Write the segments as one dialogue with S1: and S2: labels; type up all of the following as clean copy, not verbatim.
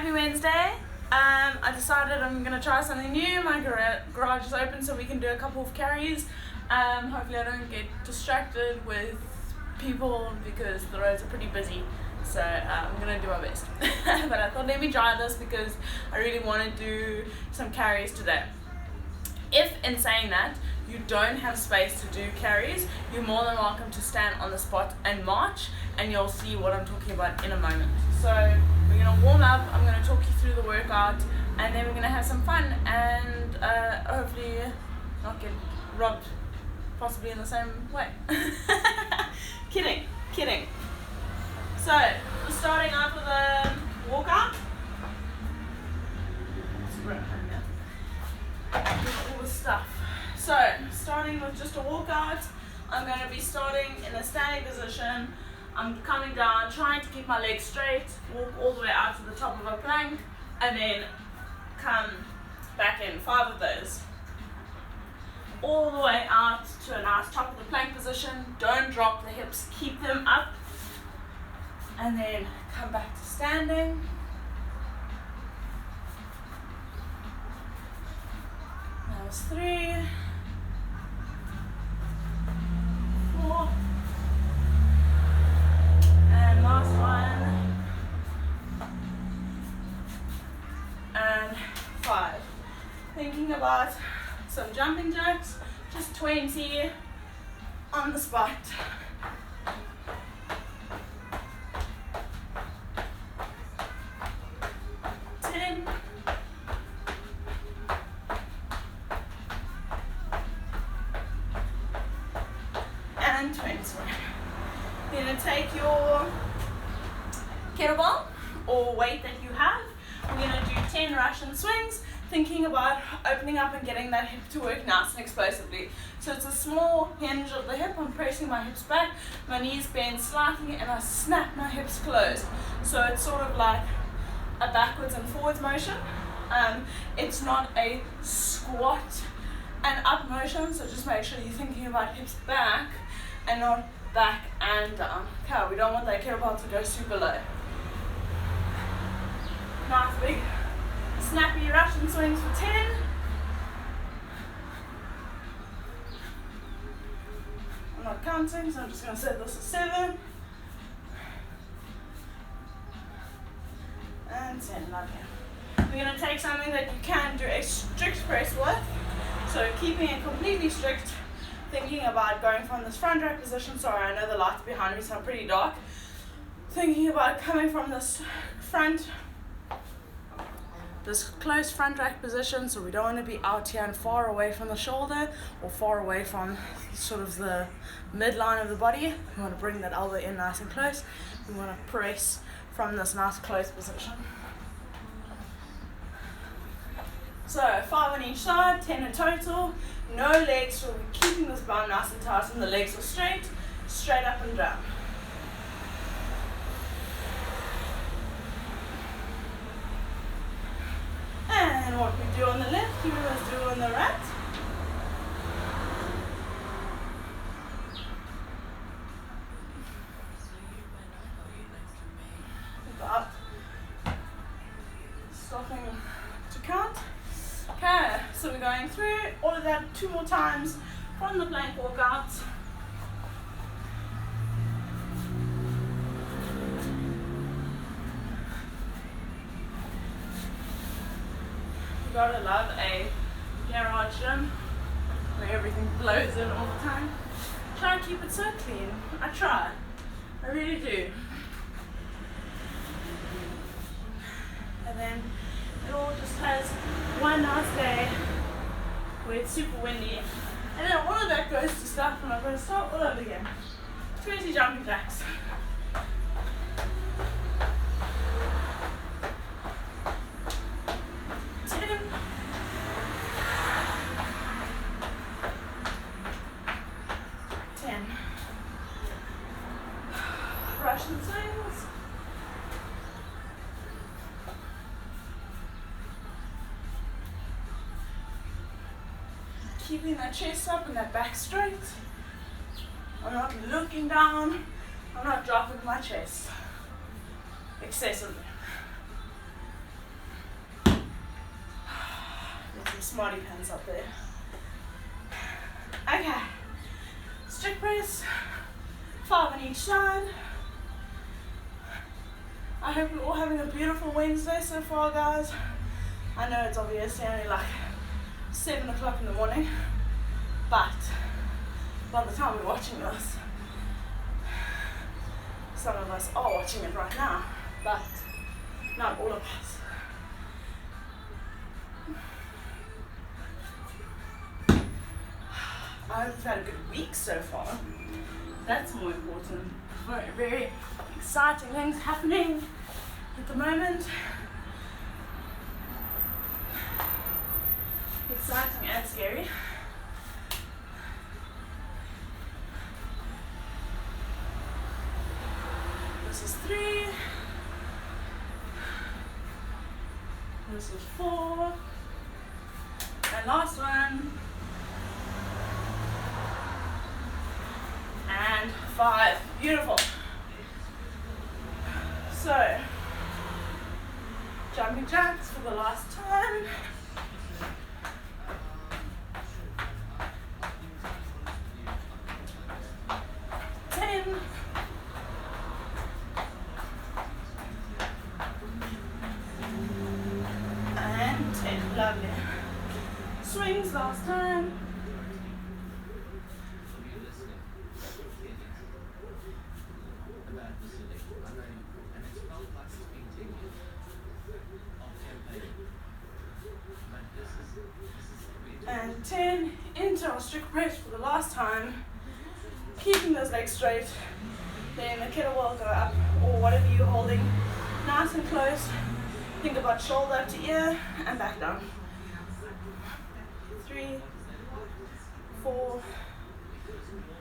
S1: Happy Wednesday. I decided I'm going to try something new. My garage is open so we can do a couple of carries. Hopefully I don't get distracted with people because the roads are pretty busy. So I'm going to do my best. But I thought let me try this because I really want to do some carries today. If in saying that you don't have space to do carries, you're more than welcome to stand on the spot and march, and you'll see what I'm talking about in a moment. So we're going to warm up, I'm going to talk you through the workout, and then we're going to have some fun and hopefully not get robbed, possibly in the same way. Kidding. So starting off with a walkout. All the stuff. So starting with just a walkout, I'm going to be starting in a standing position. I'm coming down, trying to keep my legs straight, walk all the way out to the top of a plank, and then come back in, 5 of those. All the way out to a nice top of the plank position. Don't drop the hips, keep them up, and then come back to standing. That was 3, 4, and last one, and 5. Thinking about some jumping jacks, just 20 on the spot. 10, and 20. You're going to take your kettlebell or weight that you have. We're going to do 10 Russian swings, thinking about opening up and getting that hip to work nice and explosively. So it's a small hinge of the hip. I'm pressing my hips back, my knees bend slightly, and I snap my hips closed. So it's sort of like a backwards and forwards motion. It's not a squat and up motion, so just make sure you're thinking about hips back and not back and down. Okay, we don't want that kettlebell to go super low. Nice big snappy Russian swings for 10. I'm not counting, so I'm just going to set this at 7. And 10, lovely. We're going to take something that you can do a strict press with. So keeping it completely strict, thinking about going from this front rack position. Sorry, I know the lights behind me sound pretty dark. Thinking about coming from this close front rack position, so we don't want to be out here and far away from the shoulder or far away from sort of the midline of the body. We want to bring that elbow in nice and close. We want to press from this nice close position. So 5 on each side, 10 in total. No legs, so we're keeping this bum nice and tight and the legs are straight up and down. And what we do on the left, we must do on the right. Without stopping to count. Okay, so we're going through all of that 2 more times from the plank walkout. You gotta love a garage gym where everything blows in all the time. Try and keep it so clean. I try. I really do. And then it all just has one nice day where it's super windy. And then all of that goes to stuff and I'm going to start all over again. 20 jumping jacks. 10. Russian swings. Keeping that chest up and that back straight. I'm not looking down. I'm not dropping my chest excessively. Some smarty pants up there. Okay. Strict press. 5 on each side. I hope you're all having a beautiful Wednesday so far, guys. I know it's obviously only like 7 o'clock in the morning, but by the time we're watching this, some of us are watching it right now, but not all of us. I hope you've had a good week so far. That's more important. Very, very exciting things happening at the moment. Exciting and scary. This is 3. This is 4. And last one. And 5. Beautiful. So, jumping jacks for the last time. And 10. Lovely. Swings last time. And 10 into our strict press for the last time, keeping those legs straight. Then the kettlebell go up, or whatever you're holding, nice and close. Think about shoulder up to ear and back down. 3, 4,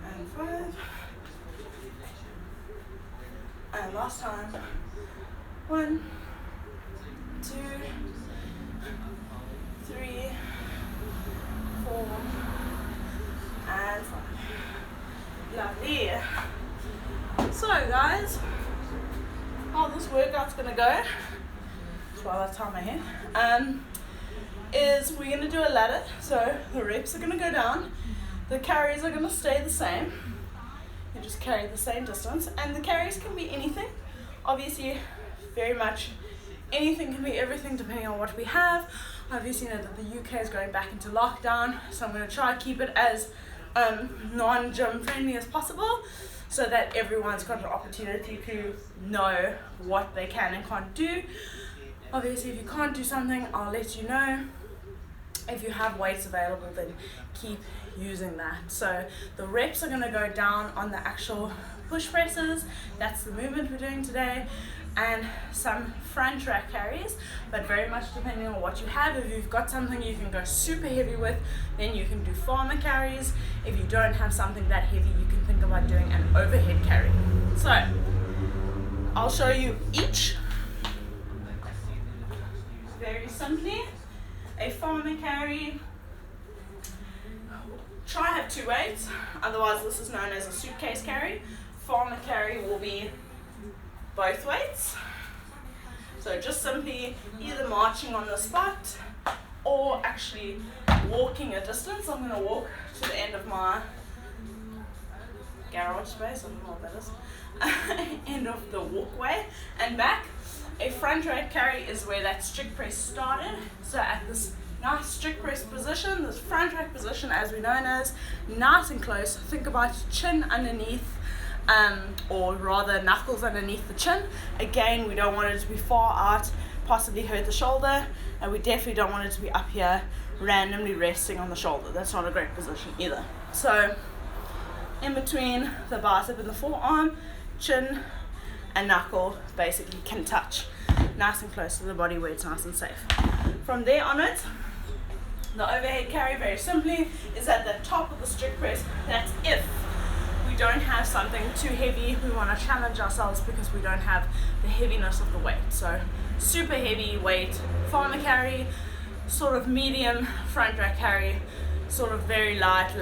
S1: and 5. And last time. 1, 2, 3, 4, and 5. Lovely. So guys, how this workout's gonna go, while I tie my hair, is we're gonna do a ladder. So the reps are gonna go down, the carries are gonna stay the same. You just carry the same distance, and the carries can be anything. Obviously, very much anything can be everything depending on what we have. Obviously, you know that the UK is going back into lockdown, so I'm going to try to keep it as non-gym friendly as possible, so that everyone's got an opportunity to know what they can and can't do. Obviously, if you can't do something, I'll let you know. If you have weights available, then keep using that. So the reps are going to go down on the actual push presses. That's the movement we're doing today. And some front rack carries, but very much depending on what you have. If you've got something you can go super heavy with, then you can do farmer carries. If you don't have something that heavy, you can think about doing an overhead carry. So I'll show you each. Very simply, a farmer carry. Try have 2 weights, otherwise this is known as a suitcase carry. Farmer carry will be both weights. So just simply either marching on the spot or actually walking a distance. I'm going to walk to the end of my garage space, I don't know what that is, end of the walkway and back. A front rack carry is where that strict press started. So at this nice strict press position, this front rack position as we know as, nice and close. Think about chin underneath, or rather knuckles underneath the chin. Again, we don't want it to be far out, possibly hurt the shoulder, and we definitely don't want it to be up here randomly resting on the shoulder. That's not a great position either. So in between the bicep and the forearm, chin and knuckle basically can touch nice and close to the body where it's nice and safe. From there on it, the overhead carry very simply is at the top of the strict press. That's if we don't have something too heavy. We want to challenge ourselves because we don't have the heaviness of the weight. So super heavy weight farmer carry, sort of medium front rack carry, sort of very light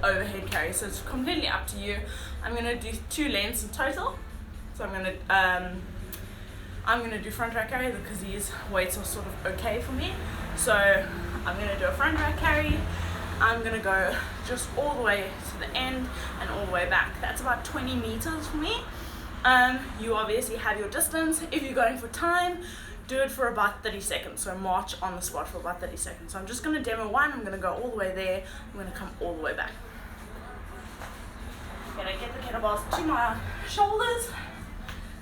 S1: overhead carry. So it's completely up to you. I'm going to do 2 lengths in total. So I'm going to I'm going to do front rack carry because these weights are sort of okay for me. So I'm going to do a front rack carry. I'm going to go just all the way to the end and all the way back. That's about 20 meters for me. You obviously have your distance. If you're going for time, do it for about 30 seconds. So march on the spot for about 30 seconds. So I'm just going to demo one. I'm going to go all the way there. I'm going to come all the way back. I'm going to get the kettlebells to my shoulders,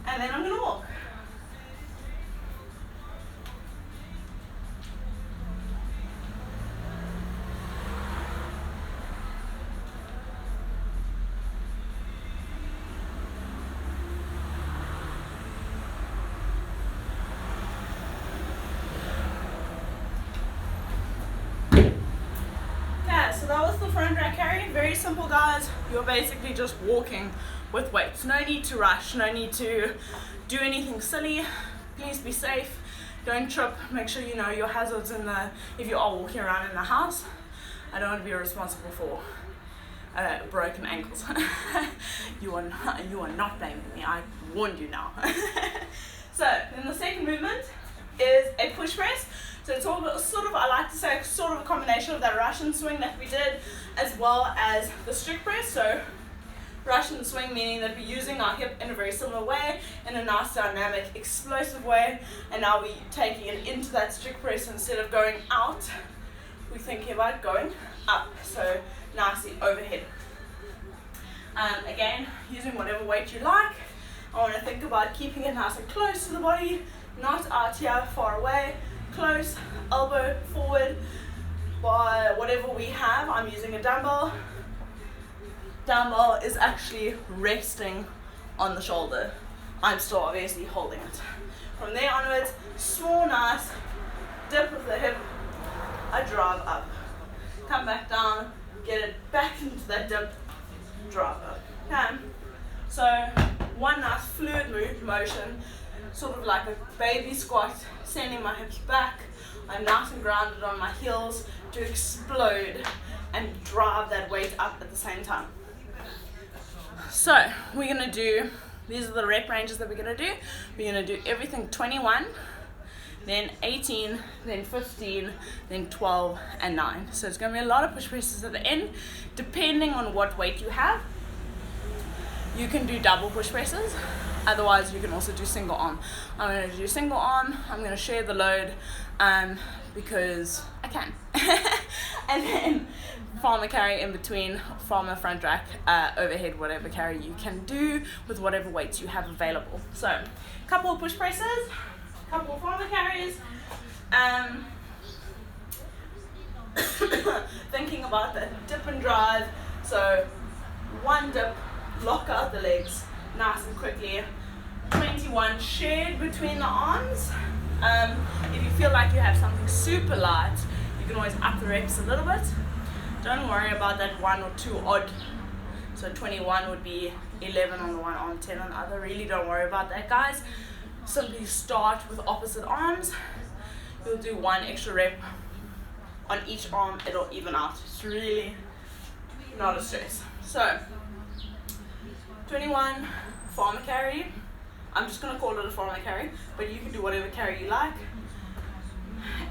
S1: and then I'm going to walk. So that was the front rack carry. Very simple, guys. You're basically just walking with weights. No need to rush, no need to do anything silly. Please be safe, don't trip. Make sure you know your hazards if you are walking around in the house. I don't want to be responsible for broken ankles. You are not blaming me, I warned you now. So then the second movement is a push press. So it's all sort of, I like to say, sort of a combination of that Russian swing that we did, as well as the strict press. So Russian swing meaning that we're using our hip in a very similar way, in a nice dynamic, explosive way, and now we're taking it into that strict press. Instead of going out, we're thinking about going up, so nicely overhead. Again, using whatever weight you like. I want to think about keeping it nice and close to the body, not out here far away. Close, elbow forward by whatever we have. I'm using a dumbbell. Dumbbell is actually resting on the shoulder. I'm still obviously holding it. From there onwards, small, nice dip of the hip. I drive up. Come back down, get it back into that dip, drive up. Okay. So one nice fluid motion, sort of like a baby squat, sending my hips back. I'm nice and grounded on my heels to explode and drive that weight up at the same time. So we're going to do, these are the rep ranges that we're going to do. We're going to do everything 21, then 18, then 15, then 12 and 9. So it's going to be a lot of push presses at the end, depending on what weight you have. You can do double push presses. Otherwise, you can also do single arm. I'm going to do single arm. I'm going to share the load because I can. And then farmer carry in between, farmer front rack, overhead, whatever carry you can do with whatever weights you have available. So, a couple of push presses, a couple of farmer carries. Thinking about the dip and drive. So, one dip, lock out the legs nice and quickly. 21 shared between the arms. If you feel like you have something super light, you can always up the reps a little bit. Don't worry about that 1 or 2 odd. So 21 would be 11 on the one arm, 10 on the other. Really don't worry about that, guys. Simply start with opposite arms. You'll do 1 extra rep on each arm. It'll even out. It's really not a stress. So 21 farmer carry. I'm just going to call it a farmer carry, but you can do whatever carry you like.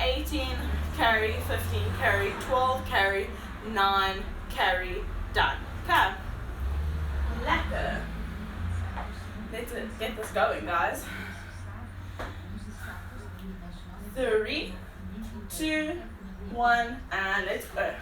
S1: 18 carry, 15 carry, 12 carry, 9 carry, done. Okay. Lekker. Let's get this going, guys. 3, 2, 1, and let's go.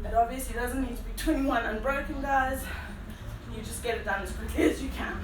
S1: It obviously doesn't need to be 21 unbroken, guys. You just get it done as quickly as you can.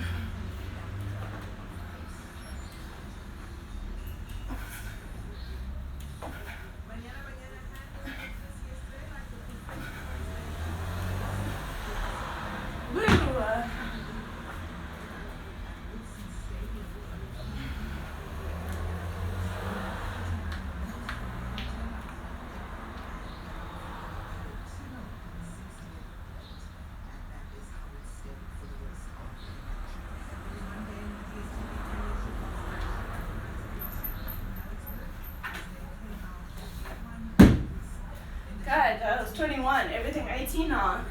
S1: 21, everything 18 now.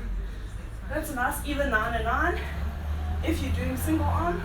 S1: That's a nice even 9 and 9 if you're doing single arm.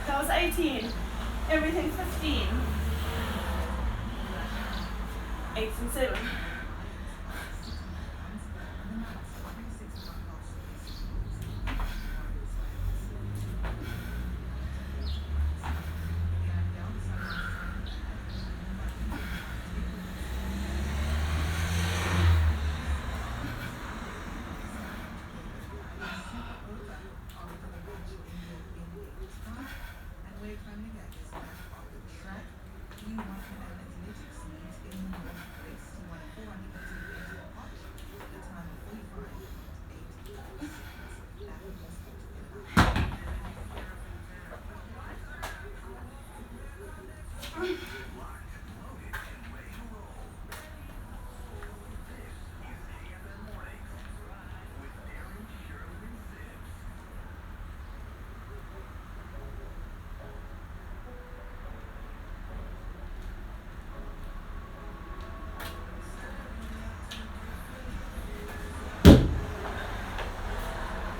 S1: That was 18. Everything 15. 8 and 7.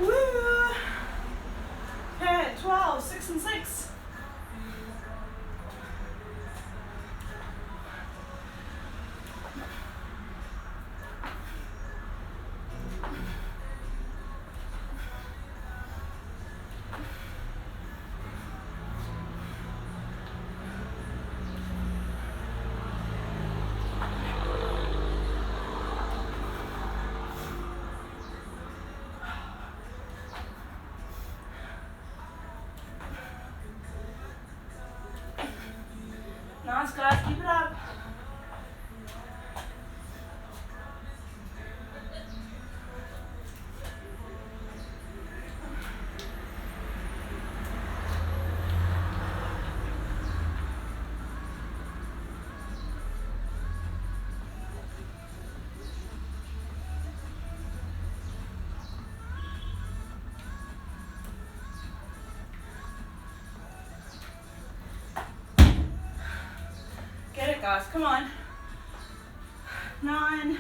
S1: Woo! Okay, 12, 6 and 6. Nice guys, keep it up. Get it guys, come on. 9.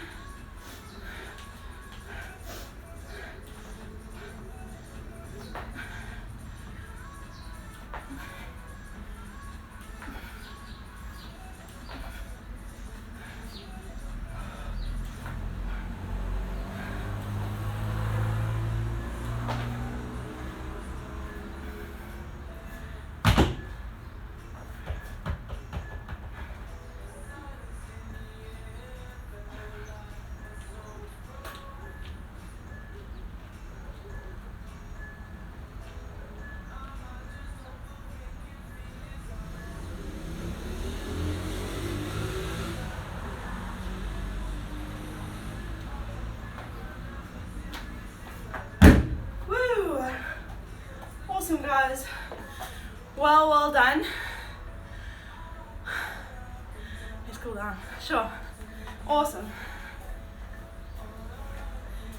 S1: Awesome guys, well done. Let's cool down, sure, awesome.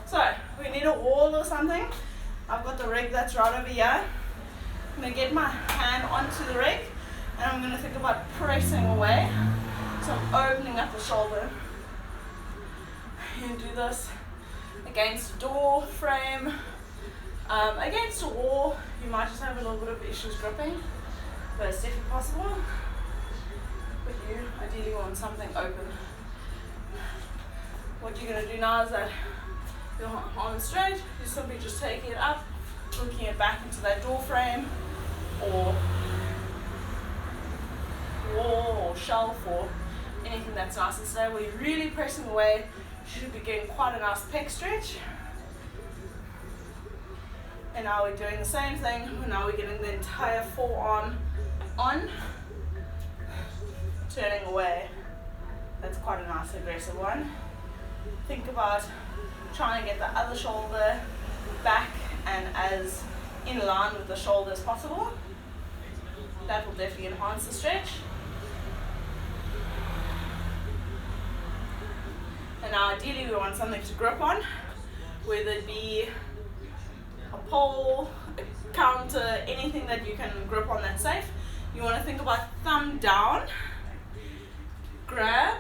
S1: So we need a wall or something. I've got the rig that's right over here. I'm gonna get my hand onto the rig and I'm gonna think about pressing away. So I'm opening up the shoulder. You can do this against a door frame. Against a wall, you might just have a little bit of issues gripping, but it's definitely possible. But you ideally want something open What you're going to do now is that your arm is straight, you're simply just taking it up, hooking it back into that door frame or wall or shelf or anything that's nice and stable. You're really pressing away. You should be getting quite a nice pec stretch. And now we're doing the same thing. Now we're getting the entire forearm on, turning away. That's quite a nice aggressive one. Think about trying to get the other shoulder back and as in line with the shoulder as possible. That will definitely enhance the stretch. And now ideally we want something to grip on, whether it be a pole, a counter, anything that you can grip on that's safe. You want to think about thumb down, grab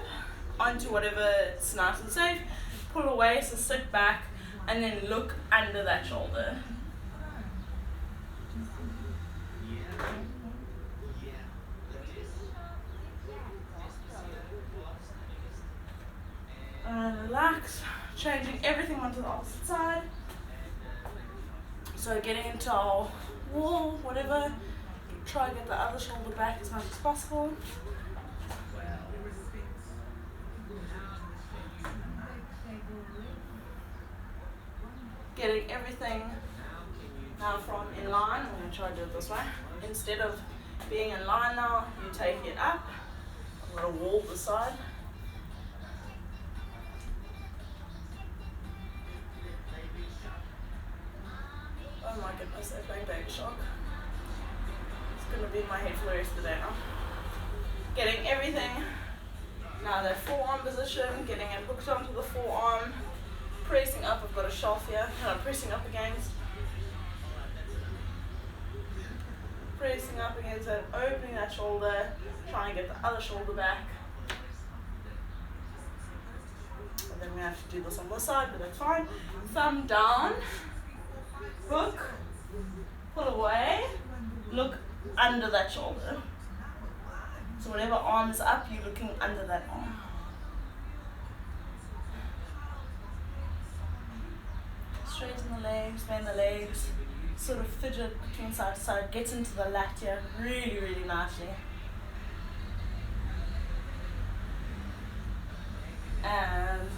S1: onto whatever is nice and safe, pull away, so sit back, and then look under that shoulder. And relax, changing everything onto the opposite side. So getting into our wall, whatever, try to get the other shoulder back as much as possible. Getting everything now from in line. I'm going to try to do it this way. Instead of being in line now, you take it up. I'm going to wall the side. Oh my goodness, they're playing Baby Shark. It's going to be in my head for the rest of the day now. Getting everything, now that forearm position, getting it hooked onto the forearm, pressing up. I've got a shelf here, and I'm pressing up against. Pressing up against it, opening that shoulder, trying to get the other shoulder back. And then we have to do this on this side, but that's fine. Thumb down. Hook, pull away, look under that shoulder. So whatever arm is up, you're looking under that arm. Straighten the legs, bend the legs, sort of fidget between side to side, get into the lat here really, really nicely. And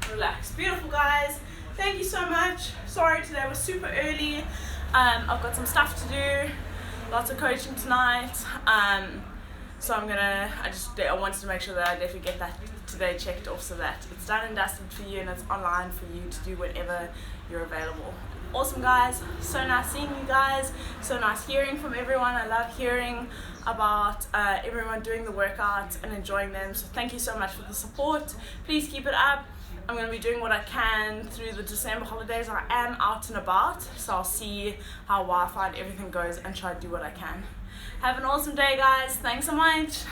S1: relax. Beautiful, guys. Thank you so much. Sorry today was super early. I've got some stuff to do, lots of coaching tonight. So I wanted to make sure that I definitely get that today checked off so that it's done and dusted for you and it's online for you to do whenever you're available. Awesome, guys. So nice seeing you guys. So nice hearing from everyone. I love hearing about everyone doing the workouts and enjoying them. So thank you so much for the support. Please keep it up. I'm going to be doing what I can through the December holidays. I am out and about, so I'll see how Wi-Fi and everything goes and try to do what I can. Have an awesome day, guys. Thanks so much.